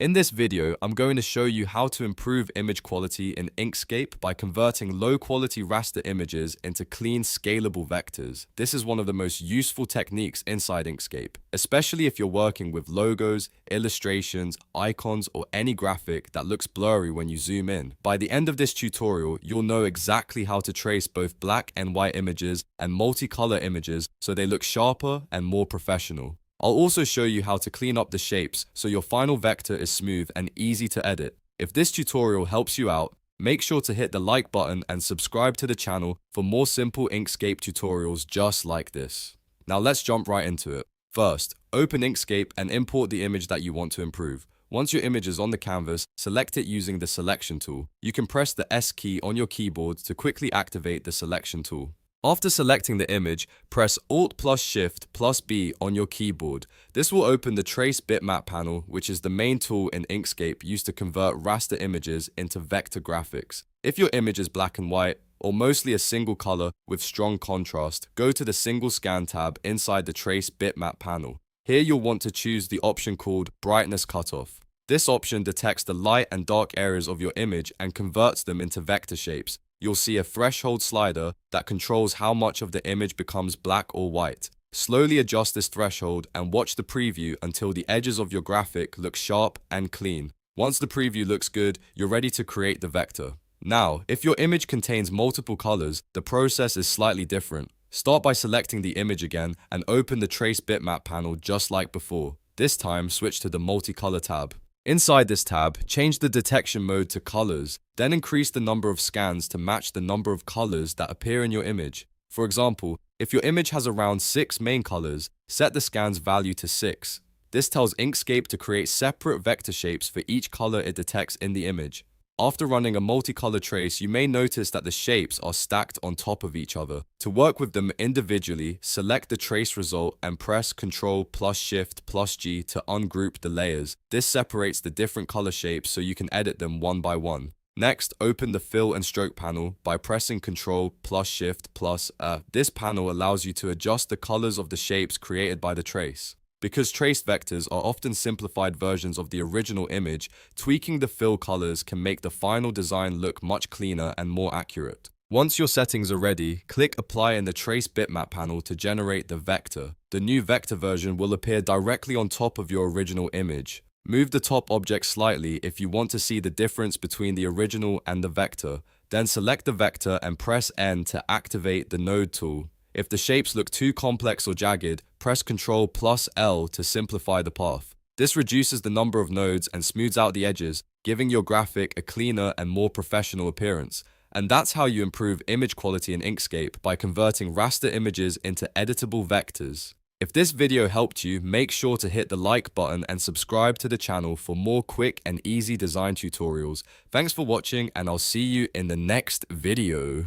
In this video, I'm going to show you how to improve image quality in Inkscape by converting low-quality raster images into clean, scalable vectors. This is one of the most useful techniques inside Inkscape, especially if you're working with logos, illustrations, icons, or any graphic that looks blurry when you zoom in. By the end of this tutorial, you'll know exactly how to trace both black and white images and multicolor images so they look sharper and more professional. I'll also show you how to clean up the shapes so your final vector is smooth and easy to edit. If this tutorial helps you out, make sure to hit the like button and subscribe to the channel for more simple Inkscape tutorials just like this. Now let's jump right into it. First, open Inkscape and import the image that you want to improve. Once your image is on the canvas, select it using the selection tool. You can press the S key on your keyboard to quickly activate the selection tool. After selecting the image, press Alt plus Shift plus B on your keyboard. This will open the Trace Bitmap panel, which is the main tool in Inkscape used to convert raster images into vector graphics. If your image is black and white, or mostly a single color with strong contrast, go to the Single Scan tab inside the Trace Bitmap panel. Here you'll want to choose the option called Brightness Cutoff. This option detects the light and dark areas of your image and converts them into vector shapes. You'll see a threshold slider that controls how much of the image becomes black or white. Slowly adjust this threshold and watch the preview until the edges of your graphic look sharp and clean. Once the preview looks good, you're ready to create the vector. Now, if your image contains multiple colors, the process is slightly different. Start by selecting the image again and open the Trace Bitmap panel just like before. This time, switch to the Multicolor tab. Inside this tab, change the detection mode to colors, then increase the number of scans to match the number of colors that appear in your image. For example, if your image has around 6 main colors, set the scan's value to 6. This tells Inkscape to create separate vector shapes for each color it detects in the image. After running a multicolor trace, you may notice that the shapes are stacked on top of each other. To work with them individually, select the trace result and press Ctrl plus Shift plus G to ungroup the layers. This separates the different color shapes so you can edit them one by one. Next, open the Fill and Stroke panel by pressing Ctrl plus Shift plus A. This panel allows you to adjust the colors of the shapes created by the trace. Because trace vectors are often simplified versions of the original image, tweaking the fill colors can make the final design look much cleaner and more accurate. Once your settings are ready, click Apply in the Trace Bitmap panel to generate the vector. The new vector version will appear directly on top of your original image. Move the top object slightly if you want to see the difference between the original and the vector. Then select the vector and press N to activate the Node tool. If the shapes look too complex or jagged, press Ctrl plus L to simplify the path. This reduces the number of nodes and smooths out the edges, giving your graphic a cleaner and more professional appearance. And that's how you improve image quality in Inkscape by converting raster images into editable vectors. If this video helped you, make sure to hit the like button and subscribe to the channel for more quick and easy design tutorials. Thanks for watching, and I'll see you in the next video.